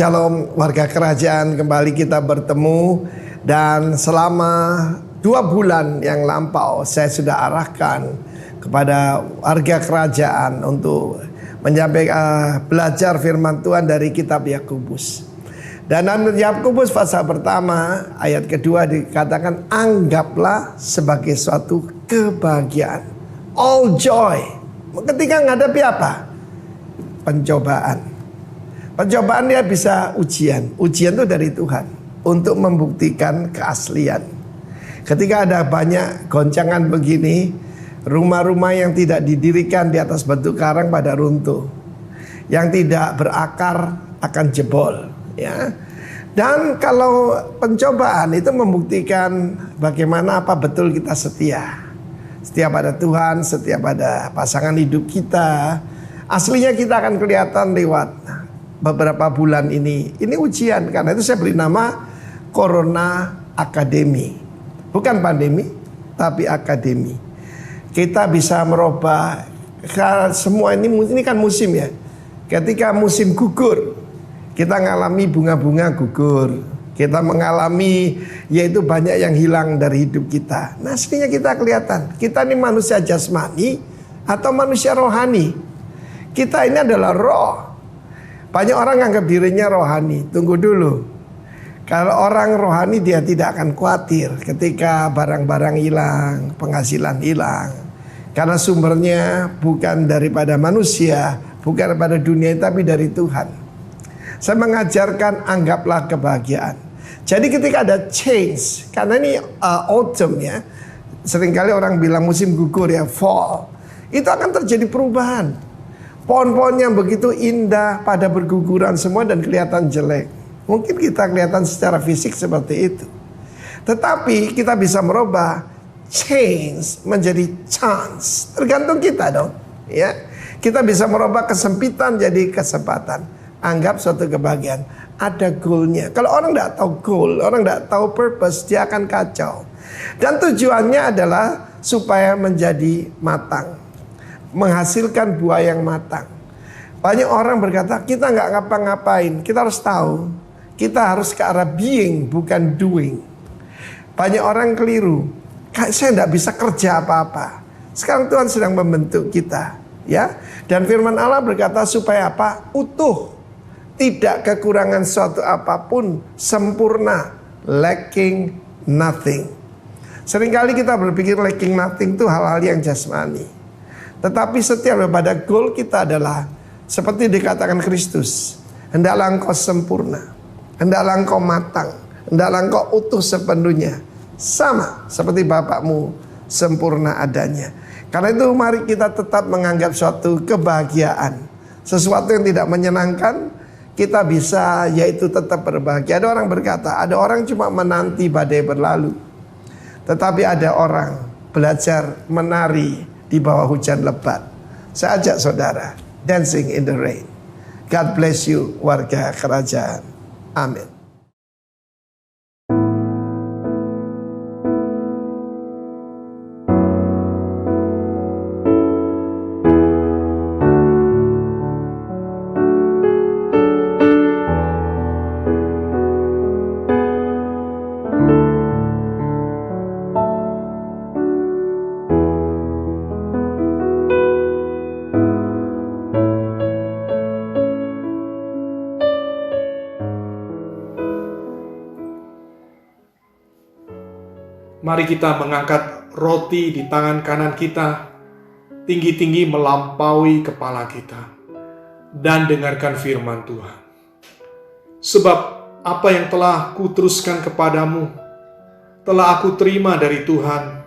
Shalom warga kerajaan, kembali kita bertemu. Dan selama 2 bulan yang lampau saya sudah arahkan kepada warga kerajaan untuk menyampaikan belajar firman Tuhan dari kitab Yakobus. Dan dalam Yakobus pasal pertama ayat kedua dikatakan, anggaplah sebagai suatu kebahagiaan, all joy, ketika menghadapi apa? Pencobaan. Pencobaan dia bisa ujian. Ujian itu dari Tuhan untuk membuktikan keaslian. Ketika ada banyak goncangan begini, rumah-rumah yang tidak didirikan di atas batu karang pada runtuh, yang tidak berakar akan jebol, ya. Dan kalau pencobaan itu membuktikan bagaimana apa betul kita setia pada Tuhan, setia pada pasangan hidup kita. Aslinya kita akan kelihatan lewat beberapa bulan ini. Ini ujian, karena itu saya beri nama Corona Academy. Bukan pandemi, tapi akademi. Kita bisa merubah semua ini kan musim ya. Ketika musim gugur, kita mengalami bunga-bunga gugur. Kita mengalami yaitu banyak yang hilang dari hidup kita. Nah, aslinya kita kelihatan. Kita ini manusia jasmani atau manusia rohani. Kita ini adalah roh. Banyak orang anggap dirinya rohani. Tunggu dulu. Kalau orang rohani dia tidak akan khawatir ketika barang-barang hilang, penghasilan hilang. Karena sumbernya bukan daripada manusia, bukan daripada dunia, tapi dari Tuhan. Saya mengajarkan anggaplah kebahagiaan. Jadi ketika ada change, karena ini autumn ya. Seringkali orang bilang musim gugur ya, fall. Itu akan terjadi perubahan. Pohon-pohon yang begitu indah pada berguguran semua dan kelihatan jelek. Mungkin kita kelihatan secara fisik seperti itu. Tetapi kita bisa merubah change menjadi chance. Tergantung kita dong, ya. Kita bisa merubah kesempitan jadi kesempatan. Anggap suatu kebahagiaan ada goalnya. Kalau orang tidak tahu goal, orang tidak tahu purpose, dia akan kacau. Dan tujuannya adalah supaya menjadi matang, menghasilkan buah yang matang. Banyak orang berkata kita nggak ngapa-ngapain. Kita harus tahu, kita harus ke arah being bukan doing. Banyak orang keliru, saya nggak bisa kerja apa-apa. Sekarang Tuhan sedang membentuk kita, ya. Dan firman Allah berkata supaya apa? Utuh, tidak kekurangan suatu apapun, sempurna, lacking nothing. Seringkali kita berpikir lacking nothing itu hal-hal yang jasmani. Tetapi setiap daripada goal kita adalah seperti dikatakan Kristus, hendaklah engkau sempurna, hendaklah engkau matang, hendaklah engkau utuh sepenuhnya, sama seperti Bapakmu sempurna adanya. Karena itu mari kita tetap menganggap suatu kebahagiaan, sesuatu yang tidak menyenangkan, kita bisa yaitu tetap berbahagia. Ada orang berkata, ada orang cuma menanti badai berlalu, tetapi ada orang belajar menari di bawah hujan lebat. Saya ajak saudara dancing in the rain. God bless you warga kerajaan. Amin. Mari kita mengangkat roti di tangan kanan kita, tinggi-tinggi melampaui kepala kita, dan dengarkan firman Tuhan. Sebab apa yang telah kuteruskan kepadamu, telah aku terima dari Tuhan,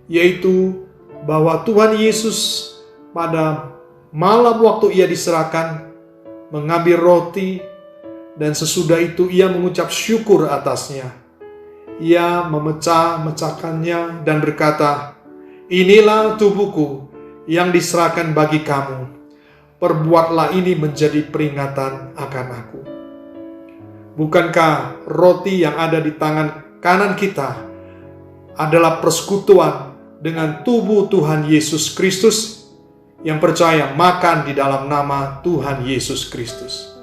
yaitu bahwa Tuhan Yesus pada malam waktu ia diserahkan, mengambil roti, dan sesudah itu ia mengucap syukur atasnya. Ia memecah-mecahkannya dan berkata, inilah tubuhku yang diserahkan bagi kamu. Perbuatlah ini menjadi peringatan akan aku. Bukankah roti yang ada di tangan kanan kita adalah persekutuan dengan tubuh Tuhan Yesus Kristus? Yang percaya makan di dalam nama Tuhan Yesus Kristus.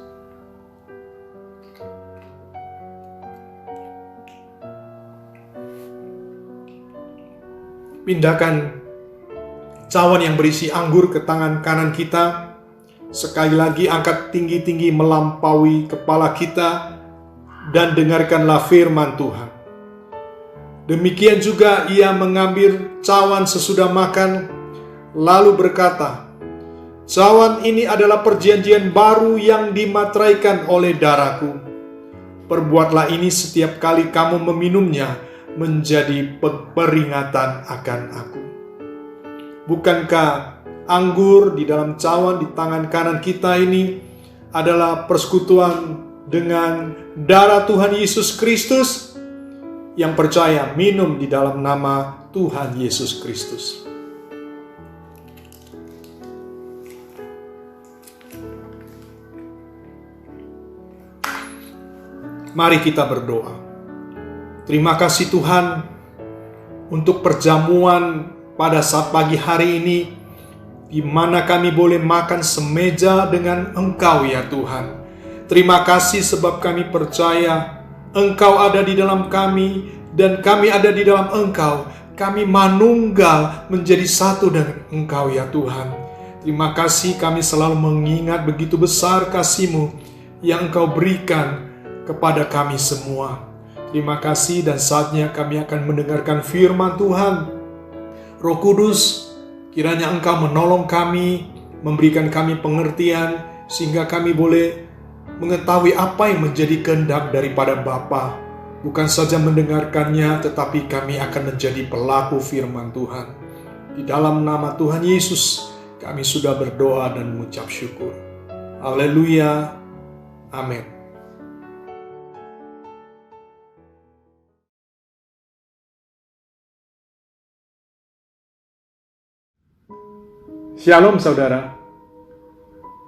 pindahkan cawan yang berisi anggur ke tangan kanan kita. Sekali lagi angkat tinggi-tinggi melampaui kepala kita dan dengarkanlah firman Tuhan. Demikian juga ia mengambil cawan sesudah makan, lalu berkata, "Cawan ini adalah perjanjian baru yang dimateraikan oleh darahku. Perbuatlah ini setiap kali kamu meminumnya menjadi peringatan akan aku." Bukankah anggur di dalam cawan di tangan kanan kita ini adalah persekutuan dengan darah Tuhan Yesus Kristus? Yang percaya minum di dalam nama Tuhan Yesus Kristus. Mari kita berdoa. Terima kasih Tuhan untuk perjamuan pada saat pagi hari ini, di mana kami boleh makan semeja dengan Engkau ya Tuhan. Terima kasih sebab kami percaya Engkau ada di dalam kami dan kami ada di dalam Engkau. Kami manunggal menjadi satu dengan Engkau ya Tuhan. Terima kasih kami selalu mengingat begitu besar kasih-Mu yang Engkau berikan kepada kami semua. Terima kasih dan saatnya kami akan mendengarkan firman Tuhan. Roh Kudus, kiranya Engkau menolong kami, memberikan kami pengertian, sehingga kami boleh mengetahui apa yang menjadi kehendak daripada Bapa. Bukan saja mendengarkannya, tetapi kami akan menjadi pelaku firman Tuhan. Di dalam nama Tuhan Yesus, kami sudah berdoa dan mengucap syukur. Haleluya. Amin. Shalom saudara.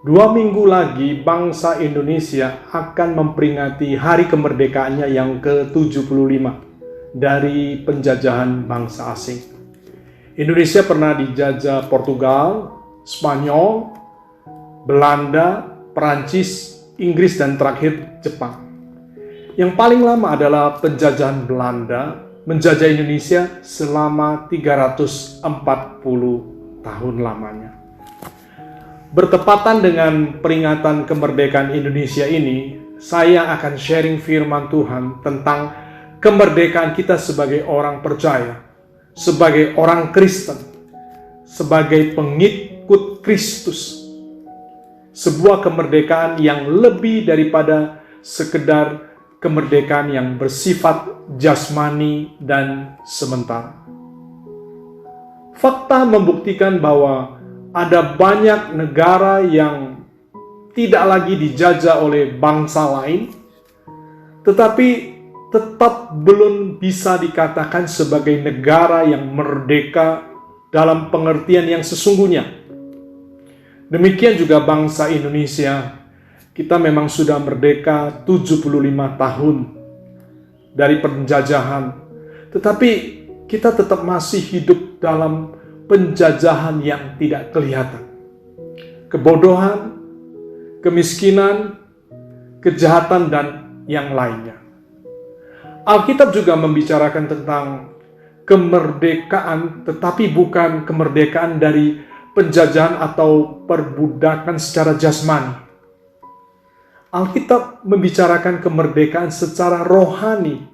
2 minggu lagi bangsa Indonesia akan memperingati hari kemerdekaannya yang ke-75 dari penjajahan bangsa asing. Indonesia pernah dijajah Portugal, Spanyol, Belanda, Perancis, Inggris, dan terakhir Jepang. Yang paling lama adalah penjajahan Belanda menjajah Indonesia selama 340 tahun lamanya. Bertepatan dengan peringatan kemerdekaan Indonesia ini, saya akan sharing firman Tuhan tentang kemerdekaan kita sebagai orang percaya, sebagai orang Kristen, sebagai pengikut Kristus. Sebuah kemerdekaan yang lebih daripada sekedar kemerdekaan yang bersifat jasmani dan sementara. Fakta membuktikan bahwa ada banyak negara yang tidak lagi dijajah oleh bangsa lain, tetapi tetap belum bisa dikatakan sebagai negara yang merdeka dalam pengertian yang sesungguhnya. Demikian juga bangsa Indonesia, kita memang sudah merdeka 75 tahun dari penjajahan, tetapi kita tetap masih hidup dalam penjajahan yang tidak kelihatan. Kebodohan, kemiskinan, kejahatan, dan yang lainnya. Alkitab juga membicarakan tentang kemerdekaan, tetapi bukan kemerdekaan dari penjajahan atau perbudakan secara jasmani. Alkitab membicarakan kemerdekaan secara rohani,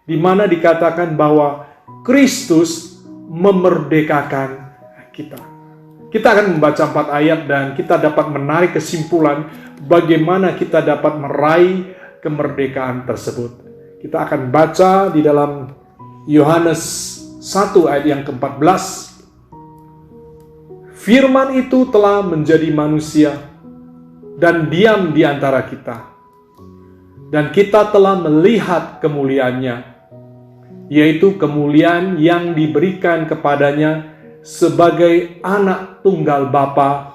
di mana dikatakan bahwa Kristus memerdekakan kita. Kita akan membaca 4 ayat dan kita dapat menarik kesimpulan bagaimana kita dapat meraih kemerdekaan tersebut. Kita akan baca di dalam Yohanes 1 ayat yang ke-14. Firman itu telah menjadi manusia dan diam di antara kita. Dan kita telah melihat kemuliaannya, yaitu kemuliaan yang diberikan kepadanya sebagai anak tunggal Bapa,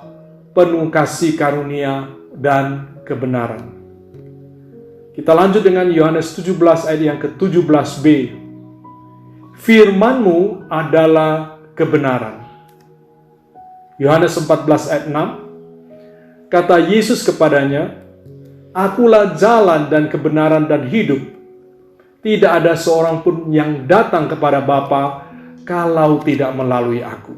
penuh kasih karunia dan kebenaran. Kita lanjut dengan Yohanes 17 ayat yang ke-17b. Firman-Mu adalah kebenaran. Yohanes 14 ayat 6. Kata Yesus kepadanya, "Akulah jalan dan kebenaran dan hidup. Tidak ada seorang pun yang datang kepada Bapa kalau tidak melalui aku.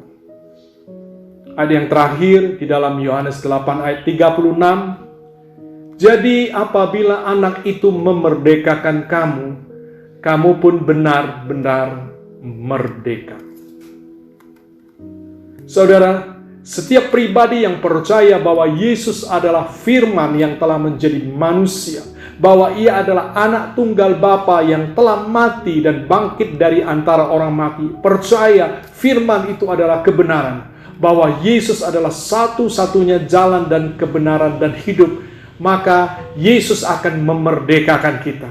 Ada yang terakhir di dalam Yohanes 8 ayat 36. Jadi apabila anak itu memerdekakan kamu, kamu pun benar-benar merdeka. Saudara, setiap pribadi yang percaya bahwa Yesus adalah firman yang telah menjadi manusia, bahwa ia adalah anak tunggal Bapa yang telah mati dan bangkit dari antara orang mati, percaya firman itu adalah kebenaran, bahwa Yesus adalah satu-satunya jalan dan kebenaran dan hidup, maka Yesus akan memerdekakan kita.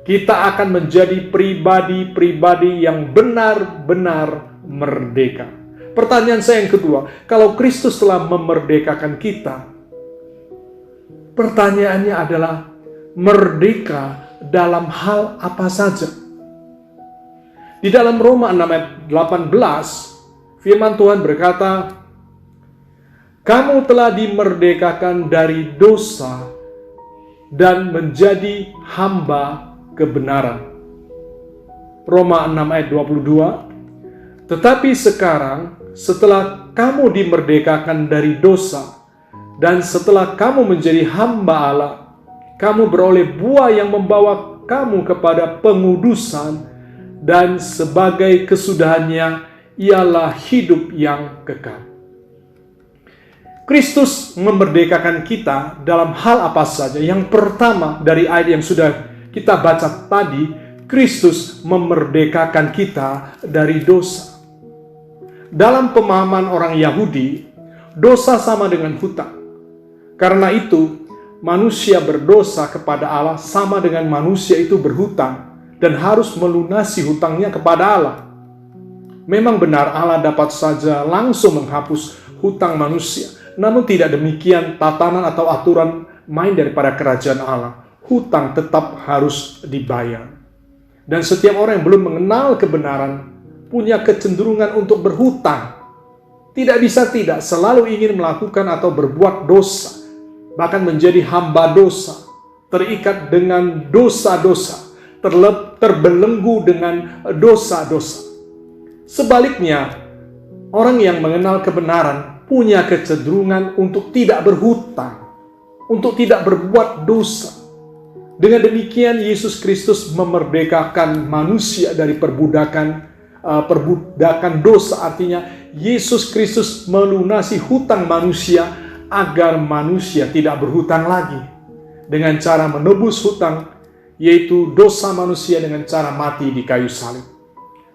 Kita akan menjadi pribadi-pribadi yang benar-benar merdeka. Pertanyaan saya yang kedua, kalau Kristus telah memerdekakan kita, pertanyaannya adalah merdeka dalam hal apa saja? Di dalam Roma 6 ayat 18, firman Tuhan berkata, kamu telah dimerdekakan dari dosa dan menjadi hamba kebenaran. Roma 6 ayat 22, tetapi sekarang setelah kamu dimerdekakan dari dosa dan setelah kamu menjadi hamba Allah, kamu beroleh buah yang membawa kamu kepada pengudusan dan sebagai kesudahannya ialah hidup yang kekal. Kristus memerdekakan kita dalam hal apa saja? Yang pertama dari ayat yang sudah kita baca tadi, Kristus memerdekakan kita dari dosa. Dalam pemahaman orang Yahudi, dosa sama dengan hutang. Karena itu, manusia berdosa kepada Allah sama dengan manusia itu berhutang dan harus melunasi hutangnya kepada Allah. Memang benar Allah dapat saja langsung menghapus hutang manusia, namun tidak demikian tatanan atau aturan main daripada kerajaan Allah. Hutang tetap harus dibayar. Dan setiap orang yang belum mengenal kebenaran punya kecenderungan untuk berhutang. Tidak bisa tidak, selalu ingin melakukan atau berbuat dosa, bahkan menjadi hamba dosa, terikat dengan dosa-dosa, terbelenggu dengan dosa-dosa. Sebaliknya, orang yang mengenal kebenaran punya kecenderungan untuk tidak berhutang, untuk tidak berbuat dosa. Dengan demikian, Yesus Kristus memerdekakan manusia dari perbudakan dosa. Artinya Yesus Kristus melunasi hutang manusia agar manusia tidak berhutang lagi dengan cara menebus hutang, yaitu dosa manusia dengan cara mati di kayu salib.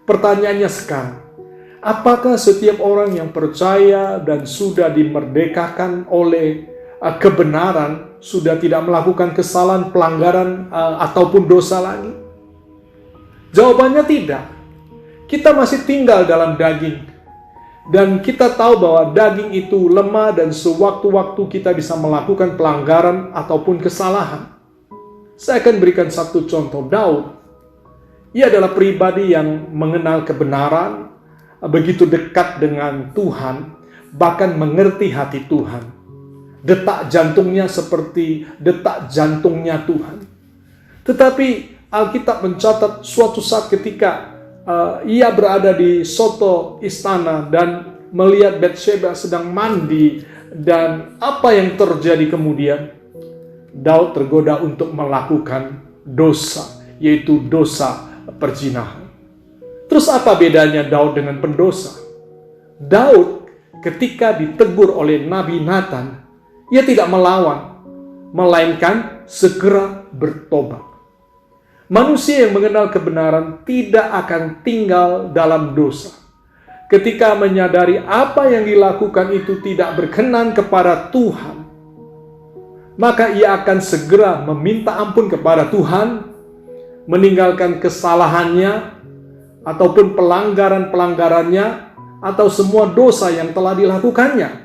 Pertanyaannya sekarang, apakah setiap orang yang percaya dan sudah dimerdekakan oleh kebenaran sudah tidak melakukan kesalahan, pelanggaran ataupun dosa lagi? Jawabannya tidak. Kita masih tinggal dalam daging. Dan kita tahu bahwa daging itu lemah dan sewaktu-waktu kita bisa melakukan pelanggaran ataupun kesalahan. Saya akan berikan satu contoh. Daud. Ia adalah pribadi yang mengenal kebenaran, begitu dekat dengan Tuhan, bahkan mengerti hati Tuhan. Detak jantungnya seperti detak jantungnya Tuhan. Tetapi Alkitab mencatat suatu saat ketika ia berada di soto istana dan melihat Batsheba sedang mandi, dan apa yang terjadi kemudian? Daud tergoda untuk melakukan dosa, yaitu dosa perzinahan. Terus apa bedanya Daud dengan pendosa? Daud ketika ditegur oleh Nabi Nathan, ia tidak melawan, melainkan segera bertobat. Manusia yang mengenal kebenaran tidak akan tinggal dalam dosa. Ketika menyadari apa yang dilakukan itu tidak berkenan kepada Tuhan, maka ia akan segera meminta ampun kepada Tuhan, meninggalkan kesalahannya, ataupun pelanggaran-pelanggarannya, atau semua dosa yang telah dilakukannya.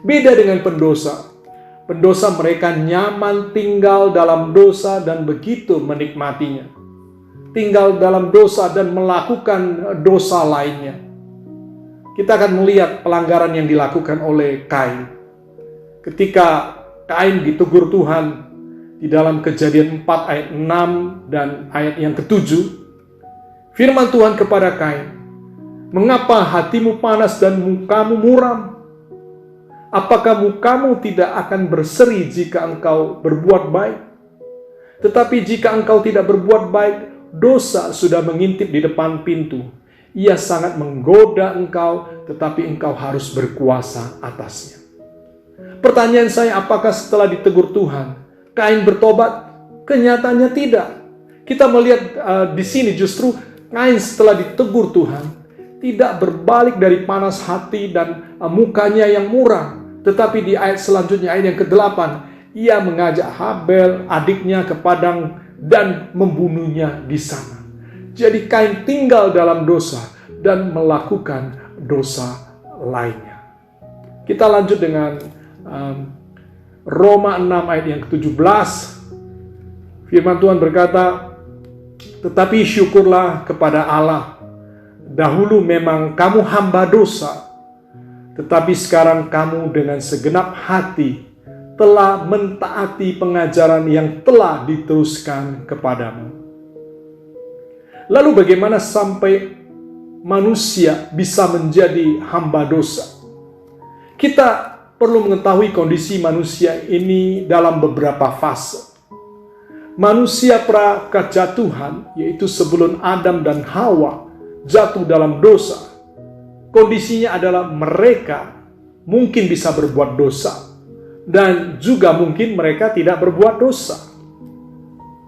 Beda dengan pendosa. Pendosa mereka nyaman tinggal dalam dosa dan begitu menikmatinya. Tinggal dalam dosa dan melakukan dosa lainnya. Kita akan melihat pelanggaran yang dilakukan oleh Kain. Ketika Kain ditegur Tuhan di dalam Kejadian 4 ayat 6 dan ayat yang ke-7, firman Tuhan kepada Kain, Mengapa hatimu panas dan mukamu muram? Apakah mukamu tidak akan berseri jika engkau berbuat baik? Tetapi jika engkau tidak berbuat baik, dosa sudah mengintip di depan pintu. Ia sangat menggoda engkau, tetapi engkau harus berkuasa atasnya. Pertanyaan saya, apakah setelah ditegur Tuhan, Kain bertobat? Kenyataannya tidak. Kita melihat di sini justru Kain setelah ditegur Tuhan, tidak berbalik dari panas hati dan mukanya yang muram. Tetapi di ayat selanjutnya, ayat yang ke-8, ia mengajak Habel, adiknya, ke padang dan membunuhnya di sana. Jadi Kain tinggal dalam dosa dan melakukan dosa lainnya. Kita lanjut dengan Roma 6 ayat yang ke-17. Firman Tuhan berkata, tetapi syukurlah kepada Allah. Dahulu memang kamu hamba dosa, tetapi sekarang kamu dengan segenap hati telah mentaati pengajaran yang telah diteruskan kepadamu. Lalu bagaimana sampai manusia bisa menjadi hamba dosa? Kita perlu mengetahui kondisi manusia ini dalam beberapa fase. Manusia pra kejatuhan, yaitu sebelum Adam dan Hawa jatuh dalam dosa, kondisinya adalah mereka mungkin bisa berbuat dosa dan juga mungkin mereka tidak berbuat dosa.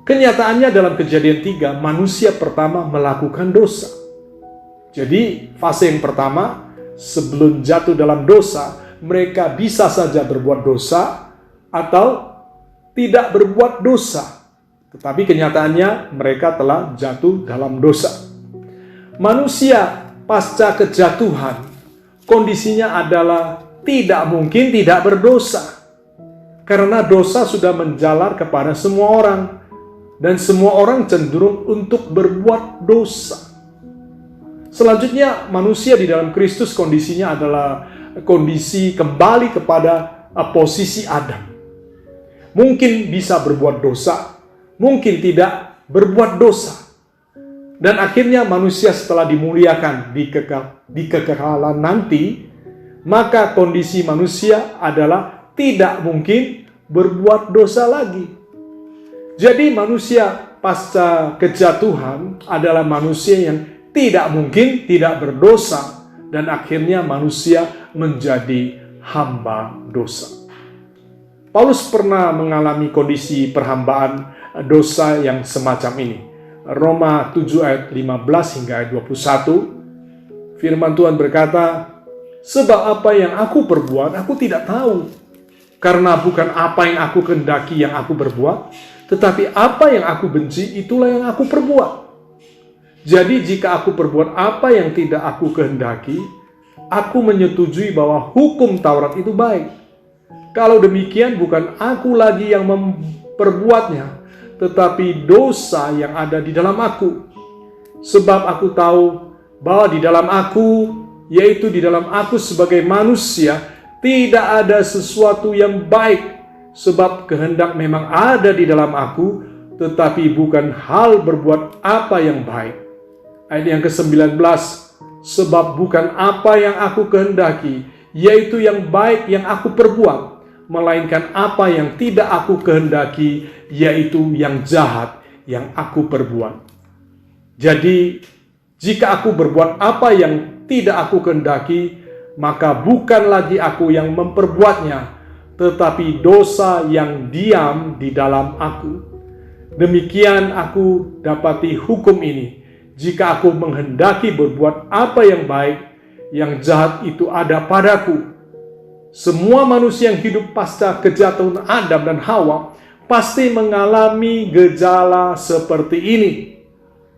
Kenyataannya dalam Kejadian 3, manusia pertama melakukan dosa. Jadi fase yang pertama, sebelum jatuh dalam dosa, mereka bisa saja berbuat dosa atau tidak berbuat dosa. Tetapi kenyataannya mereka telah jatuh dalam dosa. Manusia pasca kejatuhan, kondisinya adalah tidak mungkin tidak berdosa. Karena dosa sudah menjalar kepada semua orang. Dan semua orang cenderung untuk berbuat dosa. Selanjutnya, manusia di dalam Kristus kondisinya adalah kondisi kembali kepada posisi Adam. Mungkin bisa berbuat dosa, mungkin tidak berbuat dosa. Dan akhirnya manusia setelah dimuliakan di kekekalan nanti, maka kondisi manusia adalah tidak mungkin berbuat dosa lagi. Jadi manusia pasca kejatuhan adalah manusia yang tidak mungkin tidak berdosa, dan akhirnya manusia menjadi hamba dosa. Paulus pernah mengalami kondisi perhambaan dosa yang semacam ini. Roma 7 ayat 15 hingga ayat 21, firman Tuhan berkata, sebab apa yang aku perbuat, aku tidak tahu. Karena bukan apa yang aku kehendaki yang aku berbuat, tetapi apa yang aku benci, itulah yang aku perbuat. Jadi jika aku perbuat apa yang tidak aku kehendaki, aku menyetujui bahwa hukum Taurat itu baik. Kalau demikian, bukan aku lagi yang memperbuatnya, tetapi dosa yang ada di dalam aku. Sebab aku tahu bahwa di dalam aku, yaitu di dalam aku sebagai manusia, tidak ada sesuatu yang baik. Sebab kehendak memang ada di dalam aku, tetapi bukan hal berbuat apa yang baik. Ayat yang ke-19, sebab bukan apa yang aku kehendaki, yaitu yang baik yang aku perbuat, melainkan apa yang tidak aku kehendaki, yaitu yang jahat yang aku perbuat. Jadi, jika aku berbuat apa yang tidak aku kehendaki, maka bukan lagi aku yang memperbuatnya, tetapi dosa yang diam di dalam aku. Demikian aku dapati hukum ini. Jika aku menghendaki berbuat apa yang baik, yang jahat itu ada padaku. Semua manusia yang hidup pasca kejatuhan Adam dan Hawa pasti mengalami gejala seperti ini.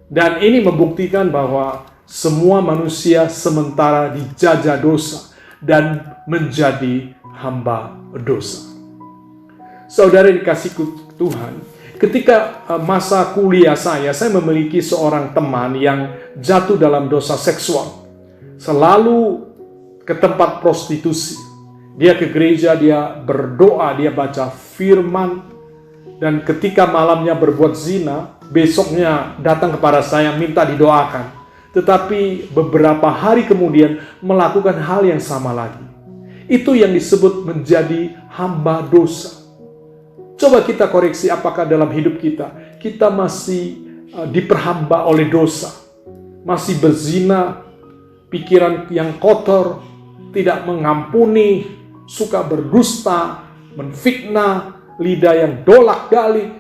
Dan ini membuktikan bahwa semua manusia sementara dijajah dosa dan menjadi hamba dosa. Saudara dikasih Tuhan, ketika masa kuliah saya memiliki seorang teman yang jatuh dalam dosa seksual. Selalu ke tempat prostitusi. Dia ke gereja, dia berdoa, dia baca firman. Dan ketika malamnya berbuat zina, besoknya datang kepada saya minta didoakan. tetapi beberapa hari kemudian melakukan hal yang sama lagi. Itu yang disebut menjadi hamba dosa. Coba kita koreksi apakah dalam hidup kita masih diperhamba oleh dosa, masih berzina, pikiran yang kotor, tidak mengampuni, suka berdusta, menfitnah, lidah yang dolak-dalik,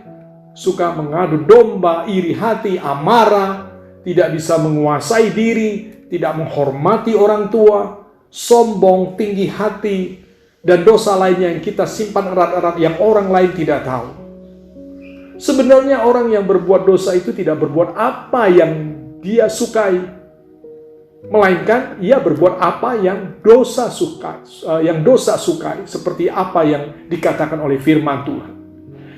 suka mengadu domba, iri hati, amarah, tidak bisa menguasai diri, tidak menghormati orang tua, sombong, tinggi hati, dan dosa lainnya yang kita simpan erat-erat yang orang lain tidak tahu. Sebenarnya orang yang berbuat dosa itu tidak berbuat apa yang dia sukai, melainkan ia berbuat apa yang dosa sukai, seperti apa yang dikatakan oleh firman Tuhan.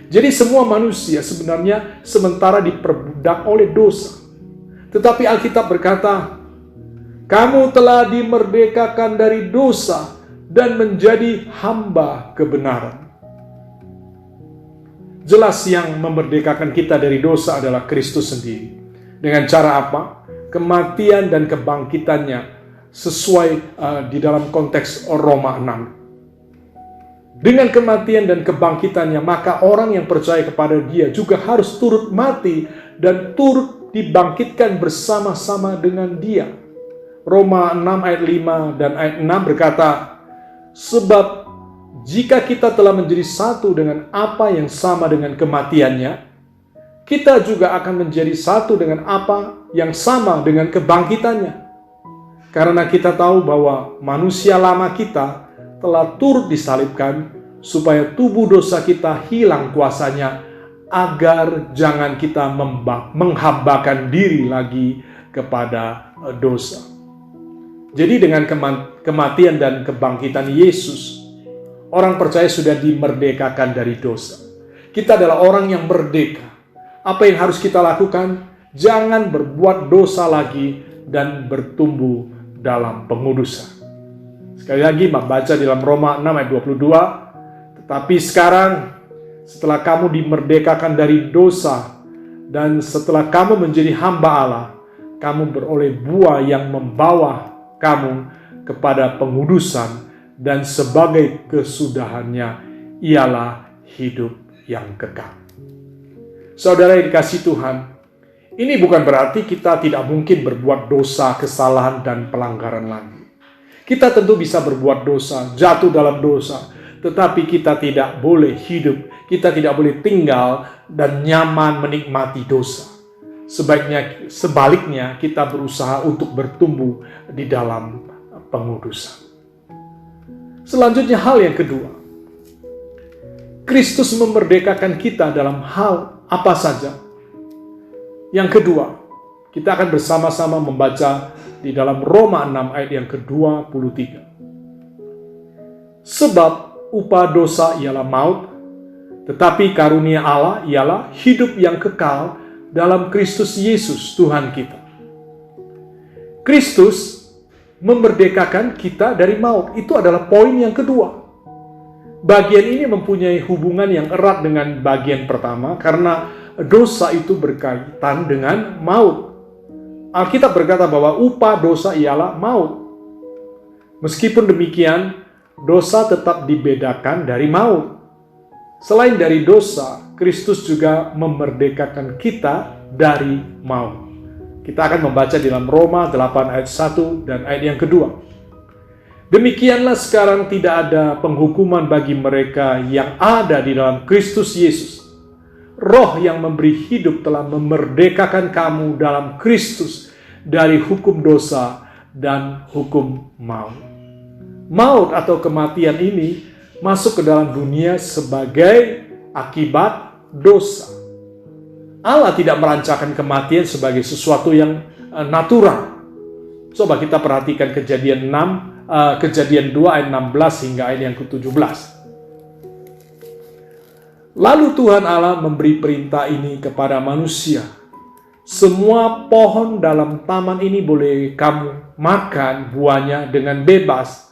Jadi semua manusia sebenarnya sementara diperbudak oleh dosa. Tetapi Alkitab berkata, kamu telah dimerdekakan dari dosa dan menjadi hamba kebenaran. Jelas yang memerdekakan kita dari dosa adalah Kristus sendiri. Dengan cara apa? Kematian dan kebangkitannya sesuai di dalam konteks Roma 6. Dengan kematian dan kebangkitannya, maka orang yang percaya kepada dia juga harus turut mati dan turut dibangkitkan bersama-sama dengan dia. Roma 6 ayat 5 dan ayat 6 berkata, sebab jika kita telah menjadi satu dengan apa yang sama dengan kematiannya, kita juga akan menjadi satu dengan apa yang sama dengan kebangkitannya. Karena kita tahu bahwa manusia lama kita telah turut disalibkan supaya tubuh dosa kita hilang kuasanya, agar jangan kita menghambakan diri lagi kepada dosa. Jadi dengan kematian dan kebangkitan Yesus, orang percaya sudah dimerdekakan dari dosa. Kita adalah orang yang merdeka. Apa yang harus kita lakukan? Jangan berbuat dosa lagi dan bertumbuh dalam pengudusan. Sekali lagi baca di dalam Roma 6 ayat 22. Tetapi sekarang setelah kamu dimerdekakan dari dosa dan setelah kamu menjadi hamba Allah, kamu beroleh buah yang membawa kamu kepada pengudusan, dan sebagai kesudahannya ialah hidup yang kekal. Saudara yang dikasihi Tuhan, ini bukan berarti kita tidak mungkin berbuat dosa, kesalahan, dan pelanggaran lagi. Kita tentu bisa berbuat dosa, jatuh dalam dosa, tetapi kita tidak boleh hidup, kita tidak boleh tinggal dan nyaman menikmati dosa. Sebaliknya kita berusaha untuk bertumbuh di dalam pengudusan. Selanjutnya hal yang kedua, Kristus memerdekakan kita dalam hal apa saja. Yang kedua, kita akan bersama-sama membaca di dalam Roma 6 ayat yang ke-23. Sebab upah dosa ialah maut, tetapi karunia Allah ialah hidup yang kekal dalam Kristus Yesus Tuhan kita. Kristus memerdekakan kita dari maut. Itu adalah poin yang kedua. Bagian ini mempunyai hubungan yang erat dengan bagian pertama karena dosa itu berkaitan dengan maut. Alkitab berkata bahwa upah dosa ialah maut. Meskipun demikian, dosa tetap dibedakan dari maut. Selain dari dosa, Kristus juga memerdekakan kita dari maut. Kita akan membaca di dalam Roma 8 ayat 1 dan ayat yang kedua. Demikianlah sekarang tidak ada penghukuman bagi mereka yang ada di dalam Kristus Yesus. Roh yang memberi hidup telah memerdekakan kamu dalam Kristus dari hukum dosa dan hukum maut. Maut atau kematian ini masuk ke dalam dunia sebagai akibat dosa. Allah tidak merancangkan kematian sebagai sesuatu yang natural. Coba kita perhatikan kejadian 2 ayat 16 hingga ayat yang ke-17. Lalu Tuhan Allah memberi perintah ini kepada manusia. Semua pohon dalam taman ini boleh kamu makan buahnya dengan bebas.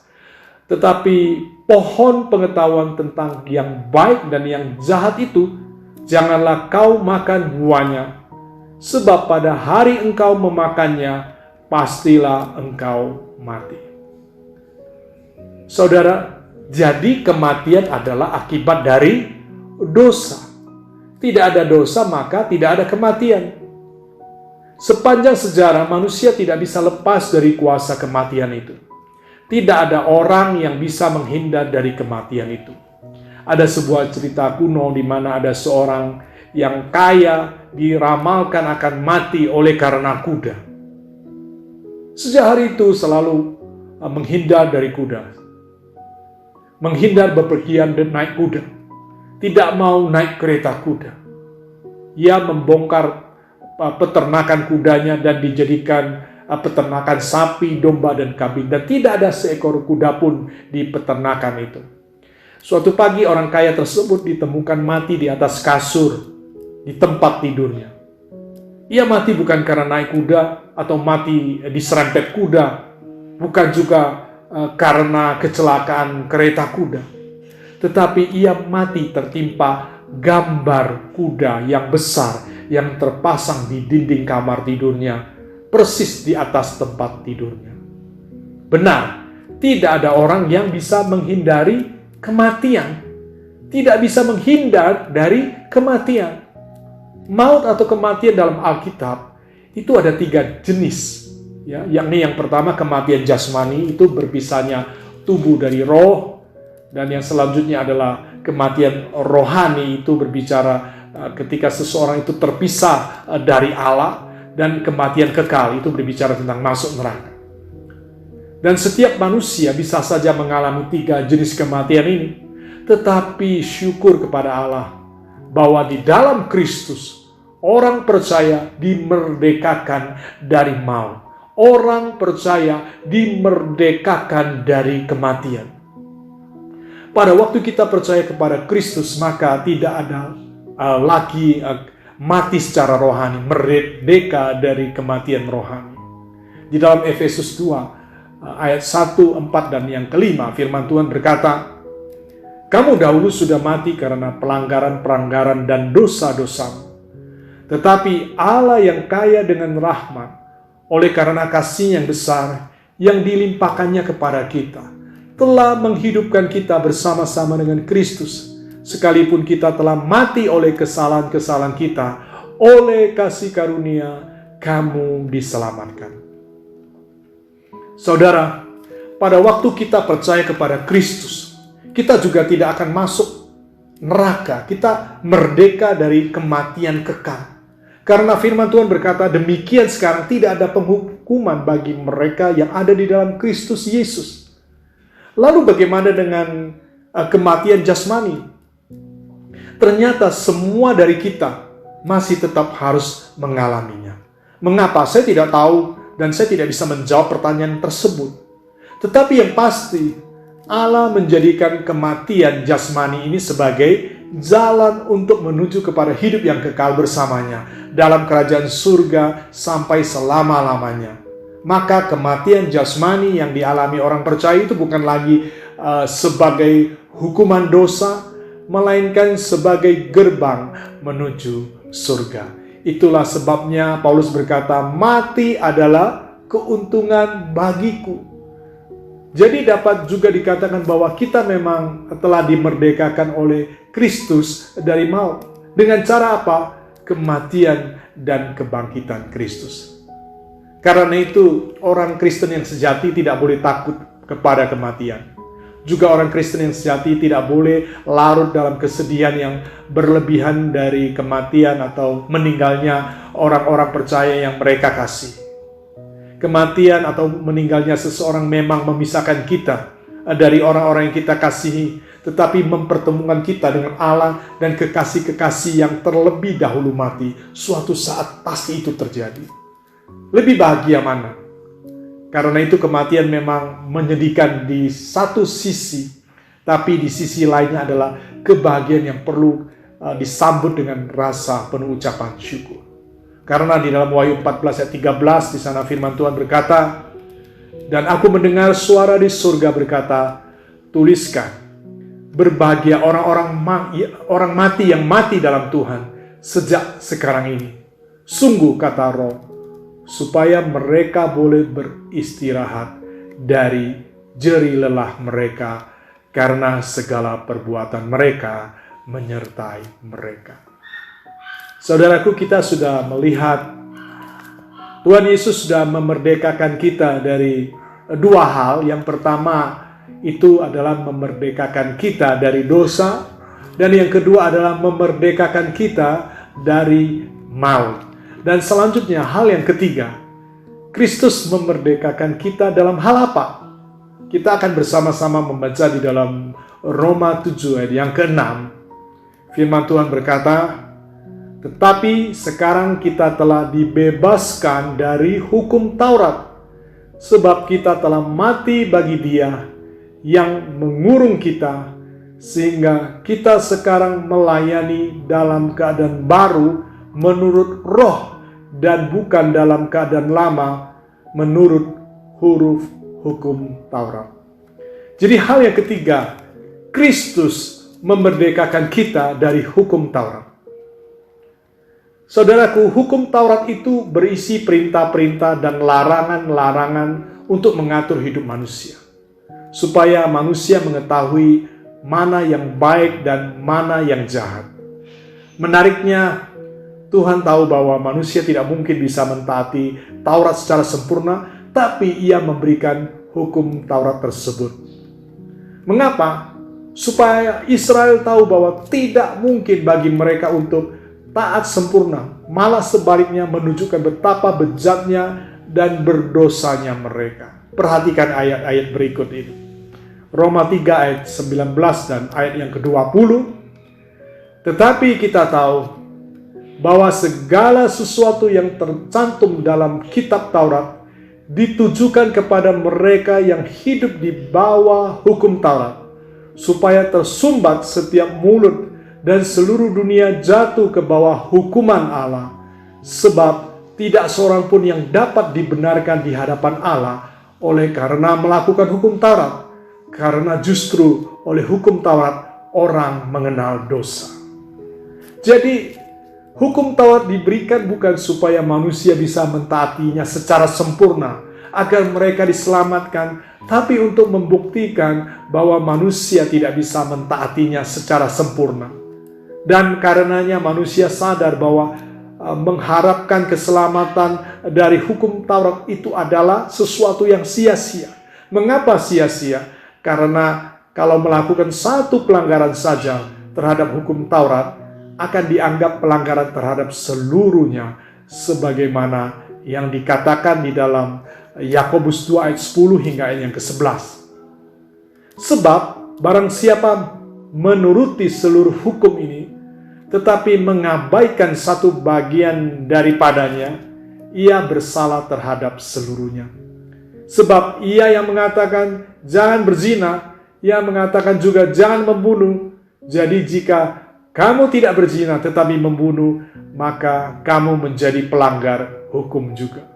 Tetapi pohon pengetahuan tentang yang baik dan yang jahat itu janganlah kau makan buahnya, sebab pada hari engkau memakannya, pastilah engkau mati. Saudara, jadi kematian adalah akibat dari dosa. Tidak ada dosa, maka tidak ada kematian. Sepanjang sejarah, manusia tidak bisa lepas dari kuasa kematian itu. Tidak ada orang yang bisa menghindar dari kematian itu. Ada sebuah cerita kuno di mana ada seorang yang kaya diramalkan akan mati oleh karena kuda. Sejak hari itu selalu menghindar dari kuda. Menghindar bepergian dan naik kuda. Tidak mau naik kereta kuda. Ia membongkar peternakan kudanya dan dijadikan peternakan sapi, domba, dan kambing. Dan tidak ada seekor kuda pun di peternakan itu. Suatu pagi orang kaya tersebut ditemukan mati di atas kasur, di tempat tidurnya. Ia mati bukan karena naik kuda atau mati diserempet kuda. Bukan juga karena kecelakaan kereta kuda. Tetapi ia mati tertimpa gambar kuda yang besar yang terpasang di dinding kamar tidurnya, persis di atas tempat tidurnya. Benar, tidak ada orang yang bisa menghindari kematian. Tidak bisa menghindar dari kematian. Maut atau kematian dalam Alkitab itu ada 3 jenis. Ya, yakni yang pertama kematian jasmani, itu berpisahnya tubuh dari roh. Dan yang selanjutnya adalah kematian rohani, itu berbicara ketika seseorang itu terpisah dari Allah. Dan kematian kekal, itu berbicara tentang masuk neraka. Dan setiap manusia bisa saja mengalami 3 jenis kematian ini. Tetapi syukur kepada Allah bahwa di dalam Kristus orang percaya dimerdekakan dari maut. Orang percaya dimerdekakan dari kematian. Pada waktu kita percaya kepada Kristus, maka tidak ada lagi mati secara rohani, merdeka dari kematian rohani. Di dalam Efesus 2 ayat 1, 4 dan yang kelima, firman Tuhan berkata, "Kamu dahulu sudah mati karena pelanggaran-pelanggaran dan dosa-dosamu. Tetapi Allah yang kaya dengan rahmat, oleh karena kasih yang besar yang dilimpahkannya kepada kita, telah menghidupkan kita bersama-sama dengan Kristus. Sekalipun kita telah mati oleh kesalahan-kesalahan kita, oleh kasih karunia kamu diselamatkan." Saudara, pada waktu kita percaya kepada Kristus, kita juga tidak akan masuk neraka. Kita merdeka dari kematian kekal. Karena firman Tuhan berkata, demikian sekarang tidak ada penghukuman bagi mereka yang ada di dalam Kristus Yesus. Lalu bagaimana dengan kematian jasmani? Ternyata semua dari kita masih tetap harus mengalaminya. Mengapa? Saya tidak tahu dan saya tidak bisa menjawab pertanyaan tersebut. Tetapi yang pasti, Allah menjadikan kematian jasmani ini sebagai jalan untuk menuju kepada hidup yang kekal bersamanya dalam kerajaan surga sampai selama-lamanya. Maka kematian jasmani yang dialami orang percaya itu bukan lagi sebagai hukuman dosa, melainkan sebagai gerbang menuju surga. Itulah sebabnya Paulus berkata, mati adalah keuntungan bagiku. Jadi dapat juga dikatakan bahwa kita memang telah dimerdekakan oleh Kristus dari maut. Dengan cara apa? Kematian dan kebangkitan Kristus. Karena itu orang Kristen yang sejati tidak boleh takut kepada kematian. Juga orang Kristen yang sejati tidak boleh larut dalam kesedihan yang berlebihan dari kematian atau meninggalnya orang-orang percaya yang mereka kasih. Kematian atau meninggalnya seseorang memang memisahkan kita dari orang-orang yang kita kasihi, tetapi mempertemukan kita dengan Allah dan kekasih-kekasih yang terlebih dahulu mati. Suatu saat pasti itu terjadi. Lebih bahagia mana? Karena itu kematian memang menyedihkan di satu sisi, tapi di sisi lainnya adalah kebahagiaan yang perlu disambut dengan rasa penuh ucapan syukur. Karena di dalam Wahyu 14 ayat 13 di sana firman Tuhan berkata, "Dan aku mendengar suara di surga berkata, tuliskan, berbahagia orang mati yang mati dalam Tuhan sejak sekarang ini. Sungguh, kata Roh, supaya mereka boleh beristirahat dari jerih lelah mereka, karena segala perbuatan mereka menyertai mereka. Saudaraku, kita sudah melihat Tuhan Yesus sudah memerdekakan kita dari dua hal. Yang pertama itu adalah memerdekakan kita dari dosa, dan yang kedua adalah memerdekakan kita dari maut. Dan selanjutnya hal yang ketiga, Kristus memerdekakan kita dalam hal apa? Kita akan bersama-sama membaca di dalam Roma 7 ayat yang ke-6. Firman Tuhan berkata, "Tetapi sekarang kita telah dibebaskan dari hukum Taurat, sebab kita telah mati bagi Dia yang mengurung kita, sehingga kita sekarang melayani dalam keadaan baru menurut roh, dan bukan dalam keadaan lama menurut huruf hukum Taurat." Jadi hal yang ketiga, Kristus memerdekakan kita dari hukum Taurat. Saudaraku, hukum Taurat itu berisi perintah-perintah dan larangan-larangan untuk mengatur hidup manusia, supaya manusia mengetahui mana yang baik dan mana yang jahat. Menariknya, Tuhan tahu bahwa manusia tidak mungkin bisa mentaati Taurat secara sempurna, tapi Ia memberikan hukum Taurat tersebut. Mengapa? Supaya Israel tahu bahwa tidak mungkin bagi mereka untuk taat sempurna, malah sebaliknya menunjukkan betapa bejatnya dan berdosanya mereka. Perhatikan ayat-ayat berikut ini. Roma 3 ayat 19 dan ayat yang ke-20. "Tetapi kita tahu bahwa segala sesuatu yang tercantum dalam kitab Taurat ditujukan kepada mereka yang hidup di bawah hukum Taurat, supaya tersumbat setiap mulut dan seluruh dunia jatuh ke bawah hukuman Allah. Sebab tidak seorang pun yang dapat dibenarkan di hadapan Allah oleh karena melakukan hukum Taurat, karena justru oleh hukum Taurat orang mengenal dosa." Jadi hukum Taurat diberikan bukan supaya manusia bisa mentaatinya secara sempurna agar mereka diselamatkan, tapi untuk membuktikan bahwa manusia tidak bisa mentaatinya secara sempurna. Dan karenanya manusia sadar bahwa mengharapkan keselamatan dari hukum Taurat itu adalah sesuatu yang sia-sia. Mengapa sia-sia? Karena kalau melakukan satu pelanggaran saja terhadap hukum Taurat, akan dianggap pelanggaran terhadap seluruhnya, sebagaimana yang dikatakan di dalam Yakobus 2 ayat 10 hingga ayat yang ke-11. "Sebab barang siapa menuruti seluruh hukum ini, tetapi mengabaikan satu bagian daripadanya, ia bersalah terhadap seluruhnya. Sebab ia yang mengatakan jangan berzina, ia mengatakan juga jangan membunuh. Jadi jika kamu tidak berzina tetapi membunuh, maka kamu menjadi pelanggar hukum juga."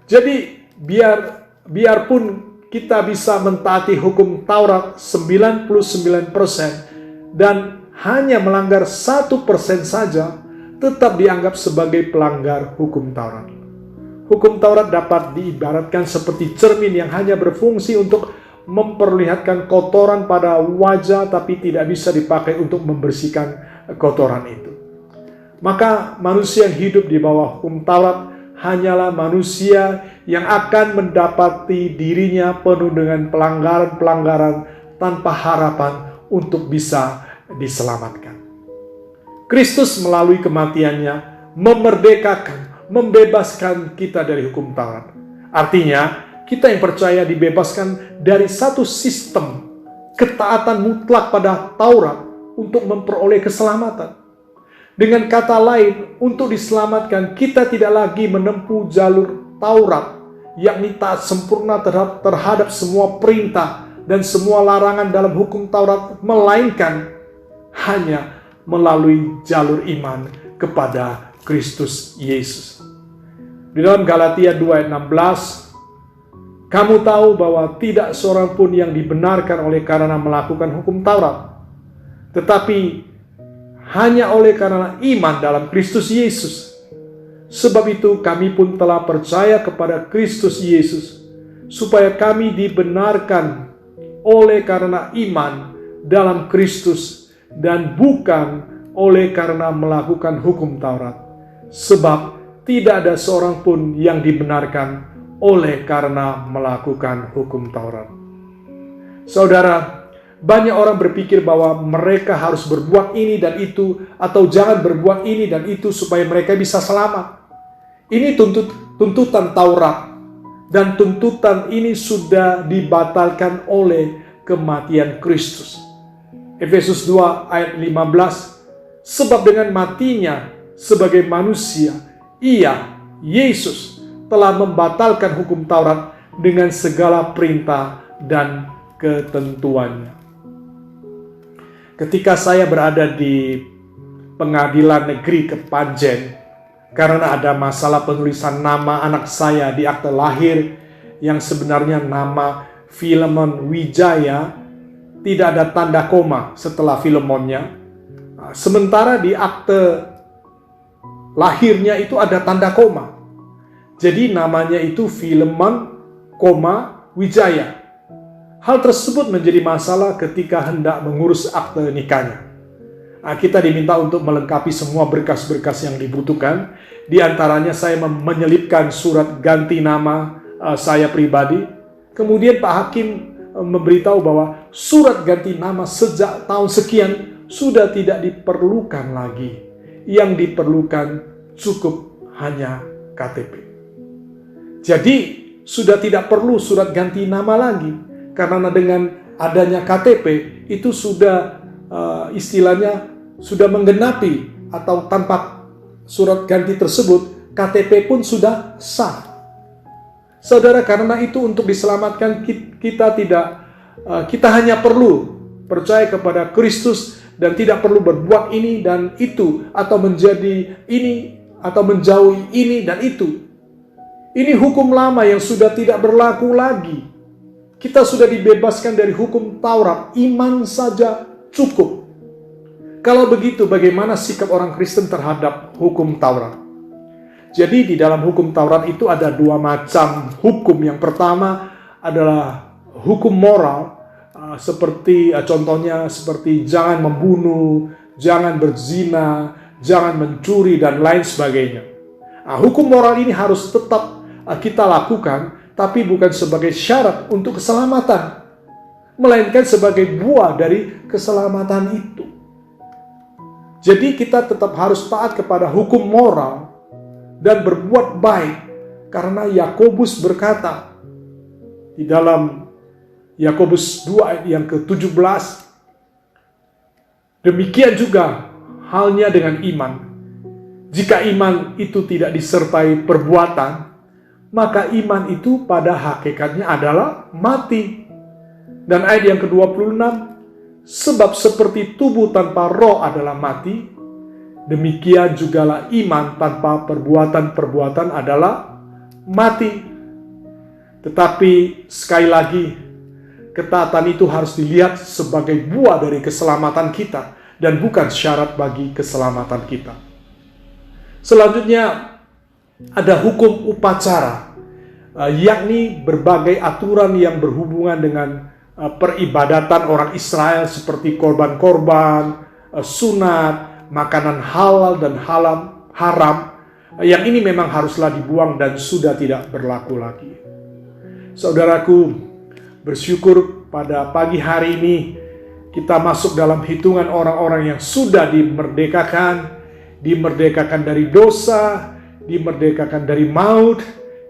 Jadi biarpun kita bisa mentaati hukum Taurat 99% dan hanya melanggar 1% saja, tetap dianggap sebagai pelanggar hukum Taurat. Hukum Taurat dapat diibaratkan seperti cermin yang hanya berfungsi untuk memperlihatkan kotoran pada wajah, tapi tidak bisa dipakai untuk membersihkan kotoran itu. Maka manusia yang hidup di bawah hukum Taurat hanyalah manusia yang akan mendapati dirinya penuh dengan pelanggaran-pelanggaran tanpa harapan untuk bisa diselamatkan. Kristus melalui kematiannya memerdekakan, membebaskan kita dari hukum Taurat. Artinya, kita yang percaya dibebaskan dari satu sistem ketaatan mutlak pada Taurat untuk memperoleh keselamatan. Dengan kata lain, untuk diselamatkan kita tidak lagi menempuh jalur Taurat, yakni taat sempurna terhadap semua perintah dan semua larangan dalam hukum Taurat, melainkan hanya melalui jalur iman kepada Kristus Yesus. Di dalam Galatia 2 ayat 16, "Kamu tahu bahwa tidak seorang pun yang dibenarkan oleh karena melakukan hukum Taurat, tetapi hanya oleh karena iman dalam Kristus Yesus. Sebab itu kami pun telah percaya kepada Kristus Yesus, supaya kami dibenarkan oleh karena iman dalam Kristus dan bukan oleh karena melakukan hukum Taurat. Sebab tidak ada seorang pun yang dibenarkan oleh karena melakukan hukum Taurat. Saudara, banyak orang berpikir bahwa mereka harus berbuat ini dan itu, atau jangan berbuat ini dan itu supaya mereka bisa selamat. Ini tuntutan Taurat, dan tuntutan ini sudah dibatalkan oleh kematian Kristus. Efesus 2 ayat 15, sebab dengan matinya sebagai manusia, ia, Yesus, telah membatalkan hukum Taurat dengan segala perintah dan ketentuannya. Ketika saya berada di pengadilan negeri Kepanjen, karena ada masalah penulisan nama anak saya di akte lahir yang sebenarnya nama Filemon Wijaya, tidak ada tanda koma setelah Filemonnya. Sementara di akte lahirnya itu ada tanda koma. Jadi namanya itu Filemon, Wijaya. Hal tersebut menjadi masalah ketika hendak mengurus akte nikahnya. Kita diminta untuk melengkapi semua berkas-berkas yang dibutuhkan. Di antaranya saya menyelipkan surat ganti nama saya pribadi. Kemudian Pak Hakim memberitahu bahwa surat ganti nama sejak tahun sekian sudah tidak diperlukan lagi. Yang diperlukan cukup hanya KTP. Jadi sudah tidak perlu surat ganti nama lagi. Karena dengan adanya KTP itu sudah istilahnya sudah menggenapi, atau tanpa surat ganti tersebut KTP pun sudah sah. Saudara, karena itu untuk diselamatkan kita hanya perlu percaya kepada Kristus dan tidak perlu berbuat ini dan itu, atau menjadi ini atau menjauhi ini dan itu. Ini hukum lama yang sudah tidak berlaku lagi. Kita sudah dibebaskan dari hukum Taurat, iman saja cukup. Kalau begitu, bagaimana sikap orang Kristen terhadap hukum Taurat? Jadi di dalam hukum Taurat itu ada dua macam hukum. Yang pertama adalah hukum moral, contohnya seperti jangan membunuh, jangan berzina, jangan mencuri, dan lain sebagainya. Hukum moral ini harus tetap kita lakukan, tapi bukan sebagai syarat untuk keselamatan, melainkan sebagai buah dari keselamatan itu. Jadi kita tetap harus taat kepada hukum moral dan berbuat baik, karena Yakobus berkata di dalam Yakobus 2 ayat yang ke-17, demikian juga halnya dengan iman. Jika iman itu tidak disertai perbuatan, maka iman itu pada hakikatnya adalah mati. Dan ayat yang ke-26, sebab seperti tubuh tanpa roh adalah mati, demikian jugalah iman tanpa perbuatan-perbuatan adalah mati. Tetapi sekali lagi, ketaatan itu harus dilihat sebagai buah dari keselamatan kita dan bukan syarat bagi keselamatan kita. Selanjutnya ada hukum upacara, yakni berbagai aturan yang berhubungan dengan peribadatan orang Israel seperti korban-korban, sunat, makanan halal dan haram, yang ini memang haruslah dibuang dan sudah tidak berlaku lagi. Saudaraku, bersyukur pada pagi hari ini kita masuk dalam hitungan orang-orang yang sudah dimerdekakan dari dosa, dimerdekakan dari maut,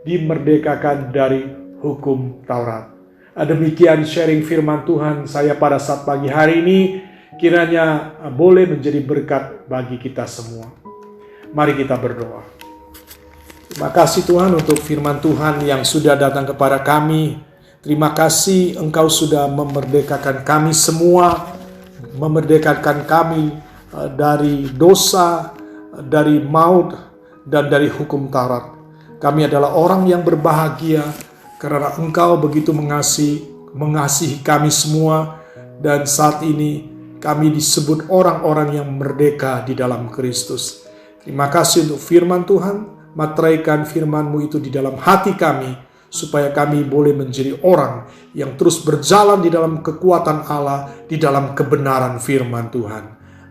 dimerdekakan dari hukum Taurat. Demikian sharing firman Tuhan saya pada saat pagi hari ini, kiranya boleh menjadi berkat bagi kita semua. Mari kita berdoa. Terima kasih Tuhan untuk firman Tuhan yang sudah datang kepada kami. Terima kasih Engkau sudah memerdekakan kami semua, memerdekakan kami dari dosa, dari maut, dan dari hukum Taurat. Kami adalah orang yang berbahagia karena Engkau begitu mengasihi kami semua, dan saat ini kami disebut orang-orang yang merdeka di dalam Kristus. Terima kasih untuk firman Tuhan. materaikan firman-Mu itu di dalam hati kami, supaya kami boleh menjadi orang yang terus berjalan di dalam kekuatan Allah, di dalam kebenaran firman Tuhan.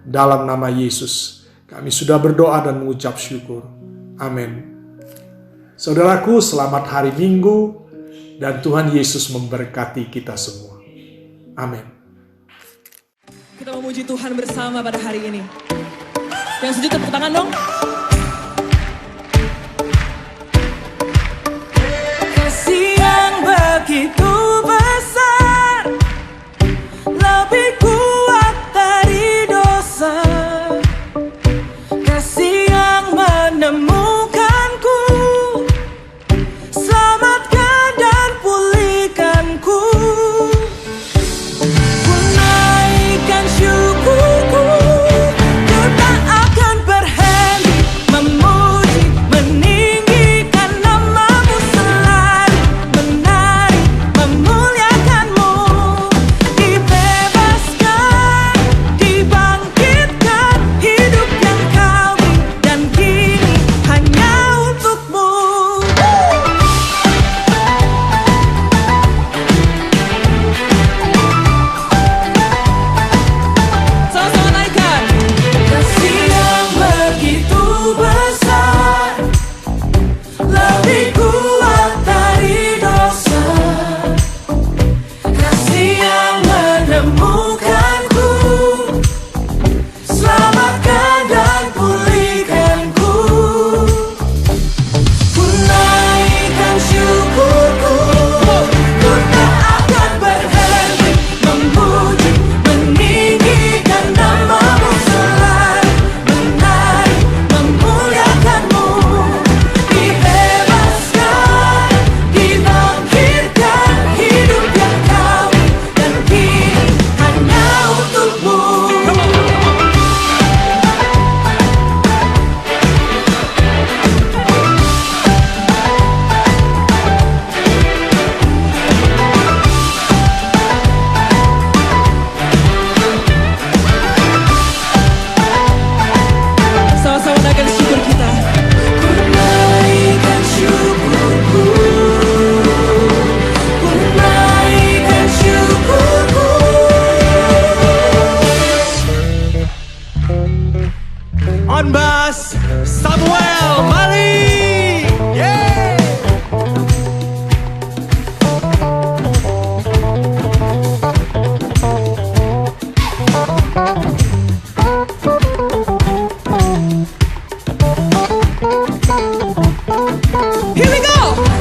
Dalam nama Yesus, kami sudah berdoa dan mengucap syukur. Amin. Saudaraku, selamat hari Minggu, dan Tuhan Yesus memberkati kita semua. Amin. Kita memuji Tuhan bersama pada hari ini. Yang setuju tepuk tangan dong. Kasih yang begitu besar, lebih kuat dari dosa. Kasih yang menemukanku, selamatkan dan pulihkanku. Ku naikkan syukurku, ku tak akan berhenti memuji, meninggikan nama-Mu selalu, menari, memuliakan-Mu. Dibebaskan, dibangkitkan, hidup yang Kau beri, dan kini hanya untuk-Mu. Sama-sama naikkan. Kasih yang begitu besar, lebih kuat dari dosa. Kasih yang menemukanku, selamatkan dan pulihkanku. Ku naikkan syukurku, ku tak akan berhenti memuji, meninggikan nama-Mu selalu, menari, memuliakan-Mu. Dibebaskan, dibangkitkan, hidup yang Kau beri, dan kini hanya untuk-Mu. Sama-sama naikkan syukur kita. Ku naikkan syukurku, ku naikkan syukurku. On bass, Samuel Mali. Yeah. Here we go.